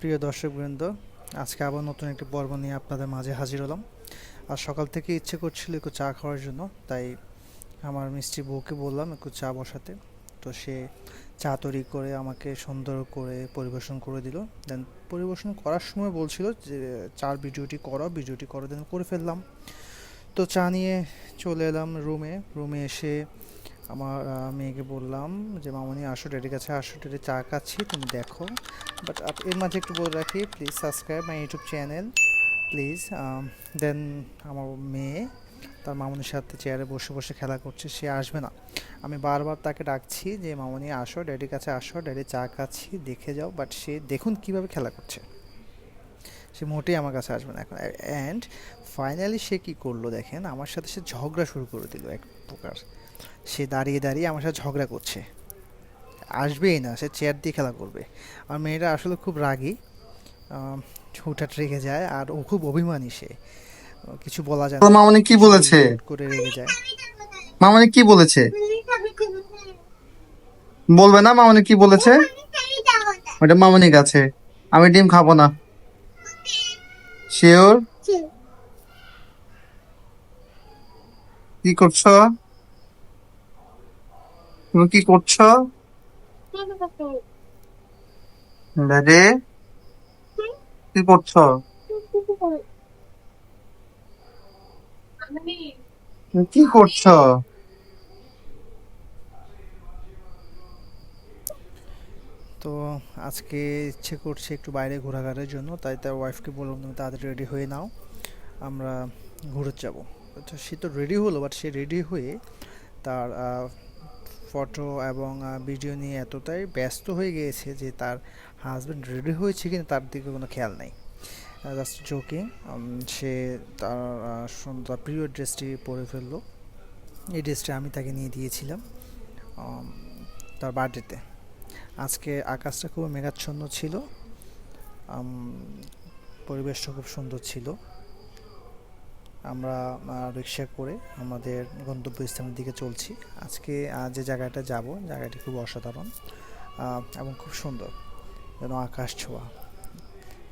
প্রিয় দর্শকবৃন্দ, আজকে আবার নতুন একটি পর্ব নিয়ে আপনাদের মাঝে হাজির হলাম। আর সকাল থেকে ইচ্ছে করছিল একটু চা খাওয়ার জন্য, তাই আমার মিষ্টি বউকে বললাম একটু চা বসাতে। তো সে চা তৈরি করে আমাকে সুন্দর করে পরিবেশন করে দিল। দেন পরিবেশন করার সময় বলছিল যে চার ভিডিওটি করো, দেন করে ফেললাম। তো চা নিয়ে চলে এলাম রুমে এসে আমার মেয়েকে বললাম যে মামনি আসো, ড্যাডির কাছে আসো, ড্যাডি চা খাচ্ছি, তুমি দেখো। বাট এর মাঝে একটু বলে রাখি, please subscribe my YouTube channel please. Then আমার মেয়ে তার মামনির সাথে চেয়ারে বসে বসে খেলা করছে, সে আসবে না। আমি বারবার তাকে ডাকছি যে মামনি আসো, ড্যাডির কাছে আসো, ড্যাডি চা খাচ্ছি, দেখে যাও। বাট সে দেখুন কিভাবে খেলা করছে, সে মোটেই আমার কাছে আসবে না এখন। অ্যান্ড ফাইনালি সে কি করলো দেখেন, আমার সাথে সে ঝগড়া শুরু করে দিল এক প্রকার। সে দাঁড়িয়ে দাঁড়িয়ে আমার সাথে ঝগড়া করছে, আসবেই না, সে চেয়ার দিয়ে খেলা করবে। আর মেয়েটা আসলে খুব রাগী, হুটহাট রেগে যায়, আর ও খুব অভিমানী। সে কিছু বলা যায় তো না, মামনি কি কিছু বলেছে? বললেই হুট করে রেগে যায়। মামনি কি বলেছে? বলবে না মামনি কি বলেছে? ওটা মামনির কাছে। আমি ডিম খাবো না। শিওর? কি করছো? তুমি কি করছো? দাদে, কি করছো? তুমি কি করছো? তো আজকে ইচ্ছে করছে একটু বাইরে ঘোরাঘুরির জন্য, তাই তার ওয়াইফকে বললাম তুমি তাড়াতাড়ি রেডি হয়ে নাও, আমরা ঘুরতে যাব। তো সে তো রেডি হলো, বাট সে রেডি হয়ে তার ফটো এবং ভিডিও নিয়ে এতটাই ব্যস্ত হয়ে গিয়েছে যে তার হাজব্যান্ড রেডি হয়েছে কিন্তু তার দিকে কোনো খেয়াল নেই। Just joking. সে তার সুন্দর প্রিয় ড্রেসটি পরে ফেললো। এই ড্রেসটা আমি তাকে নিয়ে দিয়েছিলাম আম, তার বার্থডেতে। আজকে আকাশটা খুব মেঘাচ্ছন্ন ছিল, আম, পরিবেশটা খুব সুন্দর ছিল। আমরা রিক্সা করে আমাদের গন্তব্যস্থানের দিকে চলছি। আজকে যে জায়গাটা যাব, জায়গাটি খুব অসাধারণ এবং খুব সুন্দর, যেন আকাশ ছোঁয়া।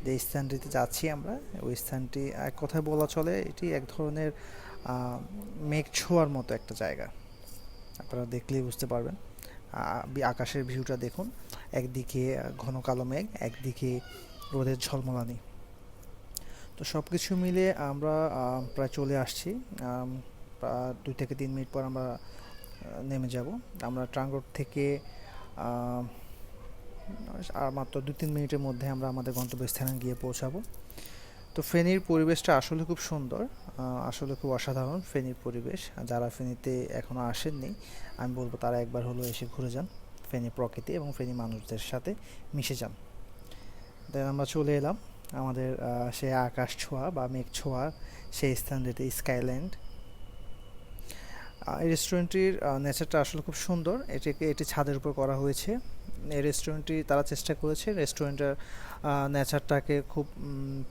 যে স্থানটিতে যাচ্ছি আমরা, ওই স্থানটি এক কথায় বলা চলে এটি এক ধরনের মেঘ ছোঁয়ার মতো একটা জায়গা। আপনারা দেখলেই বুঝতে পারবেন। আকাশের ভিউটা দেখুন, একদিকে ঘন কালো মেঘ, একদিকে রোদের ঝলমলানি। তো সব কিছু মিলে আমরা প্রায় চলে আসছি। 2 থেকে 3 মিনিট পর আমরা নেমে যাব। আমরা ট্রাঙ্ক রোড থেকে আহ, আর মাত্র 2-3 মিনিটের মধ্যে আমরা আমাদের গন্তব্যস্থানে গিয়ে পৌঁছাবো। তো ফেনীর পরিবেশটা আসলে খুব সুন্দর, আসলে খুব অসাধারণ ফেনীর পরিবেশ। যারা ফেনীতে এখনও আসেননি, আমি বলবো তারা একবার হলো এসে ঘুরে যান, ফেনী প্রকৃতি এবং ফেনী মানুষদের সাথে মিশে যান। দেন আমরা চলে এলাম আমাদের সেই আকাশ ছোঁয়া বা মেঘ ছোঁয়া সেই স্থানটিতে, স্কাইল্যান্ড। এই রেস্টুরেন্টটির নেচারটা আসলে খুব সুন্দর, এটি ছাদের উপর করা হয়েছে। এই রেস্টুরেন্টটি তারা চেষ্টা করেছে রেস্টুরেন্টের নেচারটাকে খুব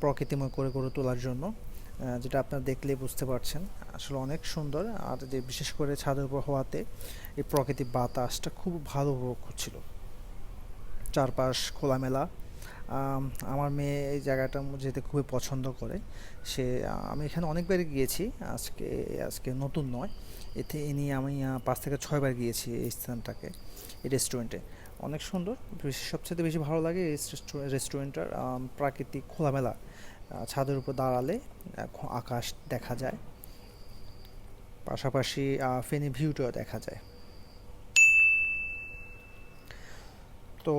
প্রকৃতিময় করে গড়ে তোলার জন্য, যেটা আপনারা দেখলেই বুঝতে পারছেন। আসলে অনেক সুন্দর, আর যে বিশেষ করে ছাদের উপর হওয়াতে এই প্রকৃতির বাতাসটা খুব ভালো উপভোগ হচ্ছিল। চারপাশ খোলামেলা। আম, আমার মেয়ে এই জায়গাটা যেতে খুবই পছন্দ করে। সে আমি এখানে অনেকবারই গিয়েছি, আজকে আজকে নতুন নয়। এতে এ নিয়ে আমি 5 থেকে 6 বার গিয়েছি এই স্থানটাকে, এই রেস্টুরেন্টে। অনেক সুন্দর। সবচেয়ে বেশি ভালো লাগে এই রেস্টুরেন্টটার প্রাকৃতিক খোলামেলা। ছাদের উপর দাঁড়ালে আকাশ দেখা যায়, পাশাপাশি ফেনী ভিউটাও দেখা যায়। তো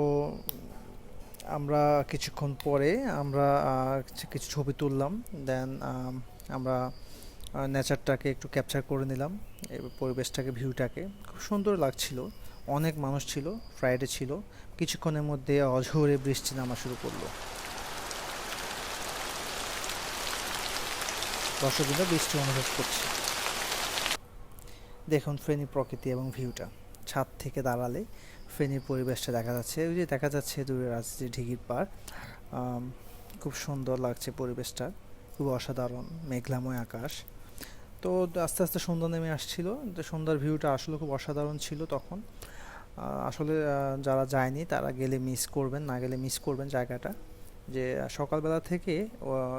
আমরা কিছুক্ষণ পরে আমরা কিছু ছবি তুললাম। দেন আমরা নেচারটাকে একটু ক্যাপচার করে নিলাম, এই পরিবেশটাকে, ভিউটাকে। খুব সুন্দর লাগছিল। অনেক মানুষ ছিল, ফ্রাইডে ছিল। কিছুক্ষণের মধ্যে অঝোরে বৃষ্টি নামা শুরু করলো। দর্শকবৃন্দ বৃষ্টি অনুভব করছে। দেখুন ফেনী প্রকৃতি এবং ভিউটা, ছাদ থেকে দাঁড়ালে ফেনীর পরিবেশটা দেখা যাচ্ছে। ওই যে দেখা যাচ্ছে দূরে রাজশাহী ঢিঘির পাড়। আম, খুব সুন্দর লাগছে পরিবেশটা, খুব অসাধারণ মেঘলাময় আকাশ। তো আস্তে আস্তে সন্ধ্যা নেমে আসছিল, তো সন্ধ্যার ভিউটা আসলে খুব অসাধারণ ছিল তখন। আসলে যারা যায়নি তারা গেলে মিস করবেন, না গেলে মিস করবেন জায়গাটা। যে সকালবেলা থেকে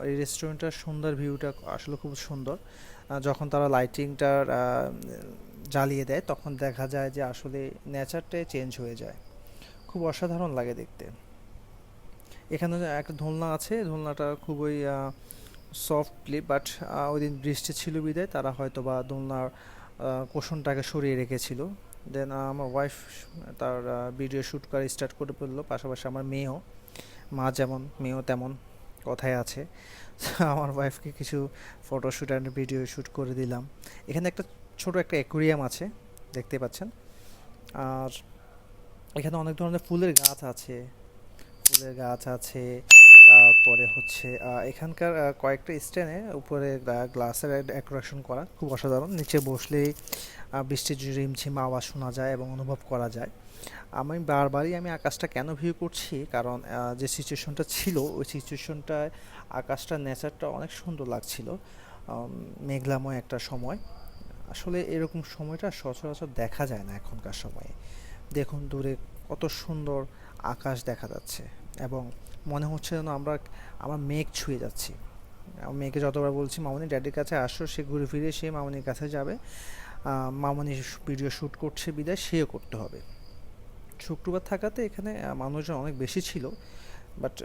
এই রেস্টুরেন্টটার সুন্দর ভিউটা আসলে খুব সুন্দর। যখন তারা লাইটিংটার জ্বালিয়ে দেয় তখন দেখা যায় যে আসলে নেচারটাই চেঞ্জ হয়ে যায়, খুব অসাধারণ লাগে দেখতে। এখানে একটা দোলনা আছে, দোলনাটা খুবই সফটলি, বাট ওই দিন বৃষ্টি ছিল বিদায় তারা হয়তো বা দোলনার কোশনটাকে সরিয়ে রেখেছিল। দেন আমার ওয়াইফ তার ভিডিও শ্যুট করা স্টার্ট করে ফেললো, পাশাপাশি আমার মেয়েও, মা যেমন মেয়েও তেমন কথায় আছে। আমার ওয়াইফকে কিছু ফটোশ্যুট অ্যান্ড ভিডিও শ্যুট করে দিলাম। এখানে একটা ছোট একটা অ্যাকুরিয়াম আছে, দেখতে পাচ্ছেন। আর এখানে অনেক ধরনের ফুলের গাছ আছে। তারপরে হচ্ছে এখানকার কয়েকটা স্ট্যান্ডে উপরে গ্লাসের ডেকোরেশন করা খুব অসাধারণ। নিচে বসলেই বৃষ্টির যে রিমঝিম আওয়াজ শোনা যায় এবং অনুভব করা যায়। আমি আকাশটা কেন ভিউ করছি, কারণ যে সিচুয়েশনটা ছিল ওই সিচুয়েশনটায় আকাশটা নেচারটা অনেক সুন্দর লাগছিল। মেঘলাময় একটা সময়, আসলে এরকম সময়টা সচরাচর দেখা যায় না এখনকার সময়ে। দেখুন দূরে কত সুন্দর আকাশ দেখা যাচ্ছে, এবং মনে হচ্ছে যেন আমরা মেঘ ছুঁয়ে যাচ্ছি। মেয়েকে যতবার বলছি মামনি ড্যাডির কাছে আসো, সে ঘুরে ফিরে সে মামনির কাছে যাবে। মামনি ভিডিও শ্যুট করছে বিদায় সেও করতে হবে। শুক্রবার থাকাতে এখানে মানুষজন অনেক বেশি ছিল, বাট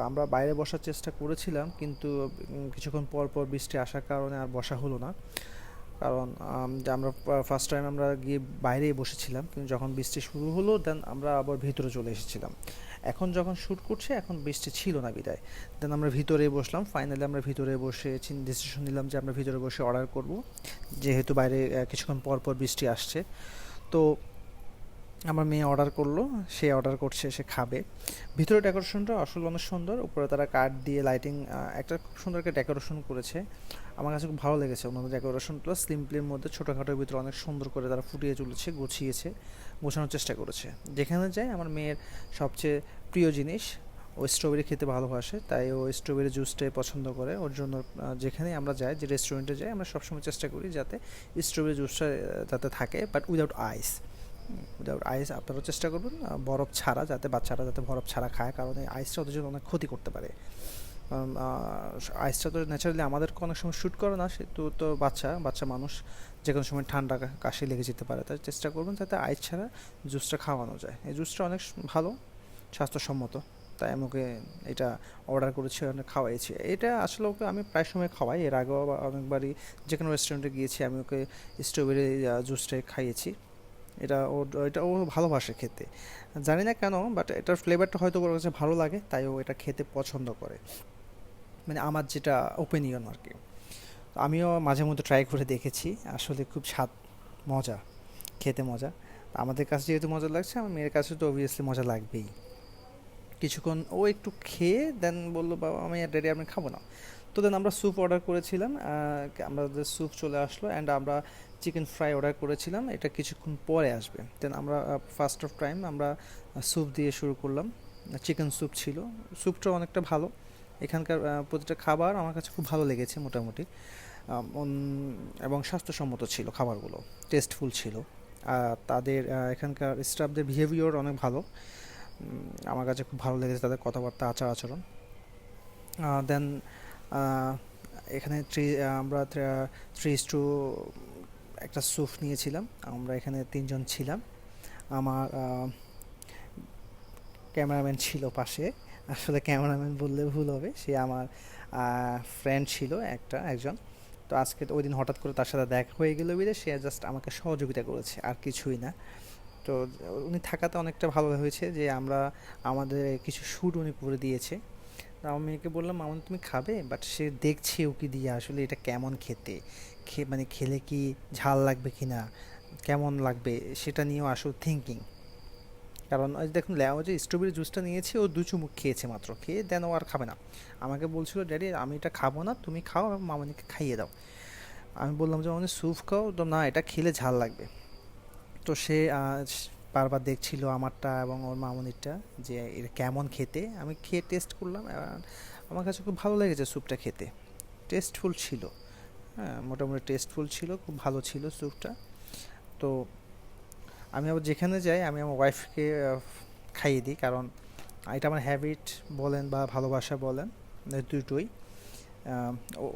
আমরা বাইরে বসার চেষ্টা করেছিলাম, কিন্তু কিছুক্ষণ পর পর বৃষ্টি আসার কারণে আর বসা হলো না। কারণ যে আমরা ফার্স্ট টাইম আমরা গিয়ে বাইরেই বসেছিলাম, কিন্তু যখন বৃষ্টি শুরু হলো দেন আমরা আবার ভিতরে চলে এসেছিলাম। এখন যখন শ্যুট করছে এখন বৃষ্টি ছিল না বিদায়, দেন আমরা ভিতরে বসলাম। ফাইনালি আমরা ভিতরে বসে ডিসিশন নিলাম যে আমরা ভিতরে বসে অর্ডার করব, যেহেতু বাইরে কিছুক্ষণ পর পর বৃষ্টি আসছে। তো আমার মেয়ে অর্ডার করলো, সে অর্ডার করছে, সে খাবে। ভিতরে ডেকোরেশনটা আসলে অনেক সুন্দর, উপরে তারা কাঠ দিয়ে লাইটিং একটা খুব সুন্দর একটা ডেকোরেশন করেছে। আমার কাছে খুব ভালো লেগেছে ওনাদের ডেকোরেশনটা, সিম্পলির মধ্যে ছোটোখাটোর ভিতরে অনেক সুন্দর করে তারা ফুটিয়ে তুলেছে, গুছিয়েছে, গোছানোর চেষ্টা করেছে। যেখানে যায় আমার মেয়ের সবচেয়ে প্রিয় জিনিস, ও স্ট্রবেরি খেতে ভালোবাসে, তাই ও স্ট্রবেরি জুসটাই পছন্দ করে। ওর জন্য যেখানেই আমরা যাই, যে রেস্টুরেন্টে যাই, আমরা সবসময় চেষ্টা করি যাতে স্ট্রবেরি জুসটা যাতে থাকে, বাট উইদাউট আইস। উইদাউট আইস আপনারাও চেষ্টা করবেন বরফ ছাড়া, যাতে বাচ্চারা যাতে বরফ ছাড়া খায়, কারণ এই আইসটা ওদের জন্য অনেক ক্ষতি করতে পারে। কারণ আইসটা তো ন্যাচারালি আমাদেরকে অনেক সময় শ্যুট করে না, সেহেতু তো বাচ্চা বাচ্চা মানুষ যে কোনো সময় ঠান্ডা কাশি লেগে যেতে পারে, তাই চেষ্টা করবেন যাতে আইস ছাড়া জুসটা খাওয়ানো যায়। এই জুসটা অনেক ভালো, স্বাস্থ্যসম্মত, তাই আমি ওকে এটা অর্ডার করেছি, খাওয়াইছি। এটা আসলে ওকে আমি প্রায় সময় খাওয়াই, এর আগেও অনেকবারই যে কোনো রেস্টুরেন্টে গিয়েছি আমি ওকে স্ট্রবেরি জুসটাই খাইয়েছি। এটা ও ভালোবাসে খেতে, জানি না কেন, বাট এটার ফ্লেভারটা হয়তো ওর কাছে ভালো লাগে, তাই ও এটা খেতে পছন্দ করে। মানে আমার যেটা ওপিনিয়ন আর কি। আমিও মাঝে মধ্যে ট্রাই করে দেখেছি, আসলে খুব স্বাদ, মজা, খেতে মজা। আমাদের কাছে যেহেতু মজা লাগছে, আমার মেয়ের কাছে তো অবভিয়াসলি মজা লাগবেই। কিছুক্ষণ ও একটু খেয়ে দেন বললো, বাবা আমি আর ড্যাডি আমি খাবো না। তো দেন আমরা স্যুপ অর্ডার করেছিলাম, আমাদের স্যুপ চলে আসলো, অ্যান্ড আমরা চিকেন ফ্রাই অর্ডার করেছিলাম, এটা কিছুক্ষণ পরে আসবে। দেন আমরা ফার্স্ট অফ টাইম আমরা স্যুপ দিয়ে শুরু করলাম। চিকেন স্যুপ ছিল, স্যুপটা অনেকটা ভালো। এখানকার প্রতিটা খাবার আমার কাছে খুব ভালো লেগেছে মোটামুটি, এবং স্বাস্থ্যসম্মত ছিল খাবারগুলো, টেস্টফুল ছিল। তাদের এখানকার স্টাফদের বিহেভিয়ার অনেক ভালো, আমার কাছে খুব ভালো লেগেছে তাদের কথাবার্তা, আচার আচরণ। দেন এখানে আমরা 3:2 একটা স্যুপ নিয়েছিলাম। আমরা এখানে 3 জন ছিলাম। আমার ক্যামেরাম্যান ছিল পাশে, আসলে ক্যামেরাম্যান বললে ভুল হবে, সে আমার ফ্রেন্ড ছিল একজন। তো আজকে তো ওই দিন হঠাৎ করে তার সাথে দেখা হয়ে গেল বিধে সে জাস্ট আমাকে সহযোগিতা করেছে, আর কিছুই না। তো উনি থাকাতে অনেকটা ভালো হয়েছে যে আমাদের কিছু শ্যুট উনি করে দিয়েছে। আমার মেয়েকে বললাম মামুন তুমি খাবে, বাট সে দেখছে ওকে দিয়ে আসলে এটা কেমন খেতে, মানে খেলে কি ঝাল লাগবে কি না, কেমন লাগবে সেটা নিয়েও আসলে থিঙ্কিং। কারণ ওই দেখুন ও যে স্ট্রবেরি জুসটা নিয়েছে, ও 2 চুমুক খেয়েছে মাত্র, খেয়ে দেন ও আর খাবে না। আমাকে বলছিল ড্যাডি আমি এটা খাবো না, তুমি খাও, এবং মামনিকে খাইয়ে দাও। আমি বললাম যে মামনি স্যুপ খাও, তো না এটা খেলে ঝাল লাগবে। তো সে বারবার দেখছিল আমারটা এবং ওর মামনিরটা, যে এটা কেমন খেতে। আমি খেয়ে টেস্ট করলাম, আমার কাছে খুব ভালো লেগেছে স্যুপটা খেতে, টেস্টফুল ছিল। হ্যাঁ, মোটামুটি টেস্টফুল ছিল, খুব ভালো ছিল স্যুপটা। তো আমি আবার যেখানে যাই আমি আমার ওয়াইফকে খাইয়ে দিই, কারণ এটা আমার হ্যাবিট বলেন বা ভালোবাসা বলেন, দুটোই।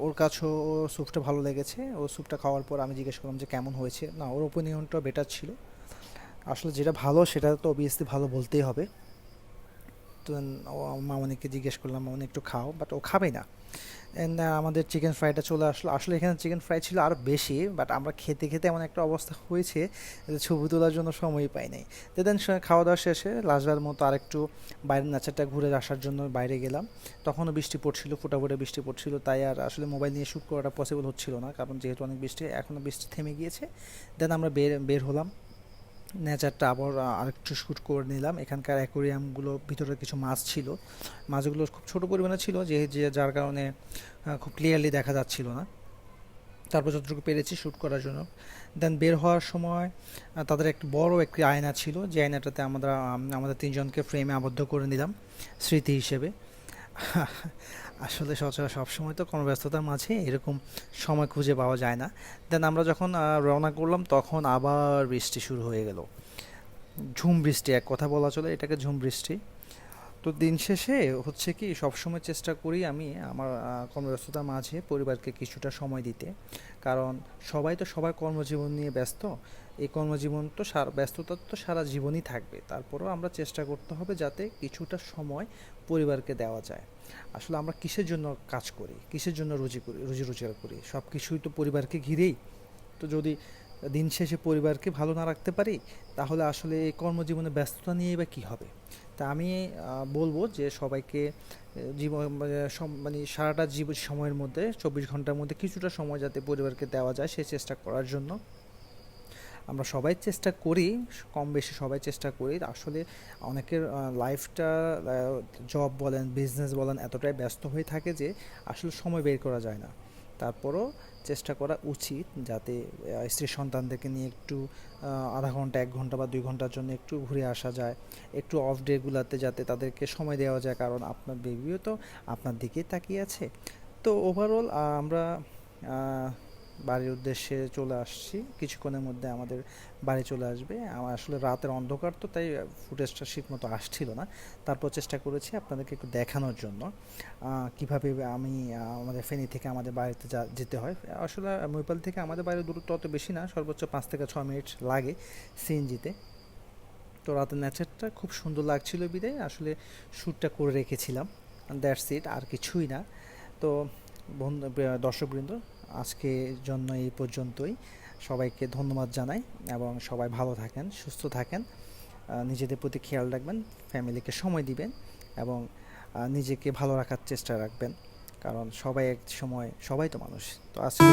ওর কাছেও ও স্যুপটা ভালো লেগেছে। ও স্যুপটা খাওয়ার পর আমি জিজ্ঞেস করলাম যে কেমন হয়েছে, না ওর ওপিনিয়নটা বেটার ছিল। আসলে যেটা ভালো সেটা তো অবভিয়াসলি ভালো বলতেই হবে। তো মামনিকে জিজ্ঞেস করলাম, মামনি একটু খাও, বাট ও খাবেই না। অ্যান্ড আমাদের চিকেন ফ্রাইটা চলে আসলো। আসলে এখানে চিকেন ফ্রাই ছিল আরও বেশি, বাট আমরা খেতে খেতে এমন একটা অবস্থা হয়েছে যে ছবি তোলার জন্য সময়ই পাই নাই। তো দেন খাওয়া দাওয়া শেষে লাস্টবার মতো আরেকটু বাইরের নেচারটা ঘুরে আসার জন্য বাইরে গেলাম। তখনও বৃষ্টি পড়ছিল, ফুটাফুটা বৃষ্টি পড়ছিল, তাই আর আসলে মোবাইল নিয়ে শ্যুট করাটা পসিবল হচ্ছিল না, কারণ যেহেতু অনেক বৃষ্টি, এখনও বৃষ্টি থেমে গিয়েছে। দেন আমরা বের হলাম, নেচারটা আবার আরেকটু শ্যুট করে নিলাম। এখানকার অ্যাকোরিয়ামগুলো ভিতরে কিছু মাছ ছিল, মাছগুলো খুব ছোট পরিমাণে ছিল, যার কারণে খুব ক্লিয়ারলি দেখা যাচ্ছিল না। তারপর যতটুকু পেরেছি শ্যুট করার জন্য। দেন বের হওয়ার সময় তাদের একটি বড় একটি আয়না ছিল, যে আয়নাটাতে আমরা আমাদের তিনজনকে ফ্রেমে আবদ্ধ করে নিলাম স্মৃতি হিসেবে। আসলে সচরাচর সবসময় তো কর্মব্যস্ততার মাঝে এরকম সময় খুঁজে পাওয়া যায় না। দেন আমরা যখন রওনা করলাম তখন আবার বৃষ্টি শুরু হয়ে গেল, ঝুম বৃষ্টি এক কথা বলা চলে এটাকে, ঝুম বৃষ্টি। তো দিন শেষে হচ্ছে কি, সবসময় চেষ্টা করি আমি আমার কর্মব্যস্ততার মাঝে পরিবারকে কিছুটা সময় দিতে, কারণ সবাই তো সবার কর্মজীবন নিয়ে ব্যস্ত। এই কর্মজীবন তো ব্যস্ততা তো সারা জীবনই থাকবে, তারপরেও আমরা চেষ্টা করতে হবে যাতে কিছুটা সময় পরিবারকে দেওয়া যায়। আসলে আমরা কিসের জন্য কাজ করি, কিসের জন্য রুজি রোজগার করি, সব কিছুই তো পরিবারকে ঘিরেই। তো যদি দিন শেষে পরিবারকে ভালো না রাখতে পারি, তাহলে আসলে এই কর্মজীবনে ব্যস্ততা নিয়েই বা কী হবে। তা আমি বলবো যে সবাইকে জীবন মানে সারাটা সময়ের মধ্যে 24 ঘন্টার মধ্যে কিছুটা সময় যাতে পরিবারকে দেওয়া যায় সে চেষ্টা করার জন্য আমরা সবাই চেষ্টা করি, কম বেশি সবাই চেষ্টা করি। আসলে অনেকের লাইফটা, জব বলেন বিজনেস বলেন, এতটাই ব্যস্ত হয়ে থাকে যে আসলে সময় বের করা যায় না। তারপরও চেষ্টা করা উচিত যাতে স্ত্রী সন্তানদেরকে নিয়ে একটু আধা ঘন্টা 1 ঘন্টা বা 2 ঘন্টার জন্য একটু ঘুরে আসা যায়, একটু অফ ডেগুলোতে যাতে তাদেরকে সময় দেওয়া যায়, কারণ আপনার বেবিও তো আপনার দিকেই তাকিয়ে আছে। তো ওভারঅল আমরা বাড়ির উদ্দেশ্যে চলে আসছি, কিছুক্ষণের মধ্যে আমাদের বাড়ি চলে আসবে। আমার আসলে রাতের অন্ধকার তো, তাই ফুটেজটা ঠিক মতো আসছিল না। তারপর চেষ্টা করেছি আপনাদেরকে একটু দেখানোর জন্য কিভাবে আমি আমাদের ফেনী থেকে আমাদের বাড়িতে যেতে হয়। আসলে মহিপাল থেকে আমাদের বাড়ির দূরত্ব অত বেশি না, সর্বোচ্চ 5 থেকে 6 মিনিট লাগে সিএনজিতে। তো রাতের নেচারটা খুব সুন্দর লাগছিল বিদায় আসলে শ্যুটটা করে রেখেছিলাম, দ্যাটস ইট, আর কিছুই না। তো বন্ধু, দর্শকবৃন্দ, আজকের জন্য এই পর্যন্তই। সবাইকে ধন্যবাদ জানাই, এবং সবাই ভালো থাকেন, সুস্থ থাকেন, নিজেদের প্রতি খেয়াল রাখবেন, ফ্যামিলিকে সময় দিবেন, এবং নিজেকে ভালো রাখার চেষ্টা রাখবেন, কারণ সবাই এক সময়, সবাই তো মানুষ। তো আজকে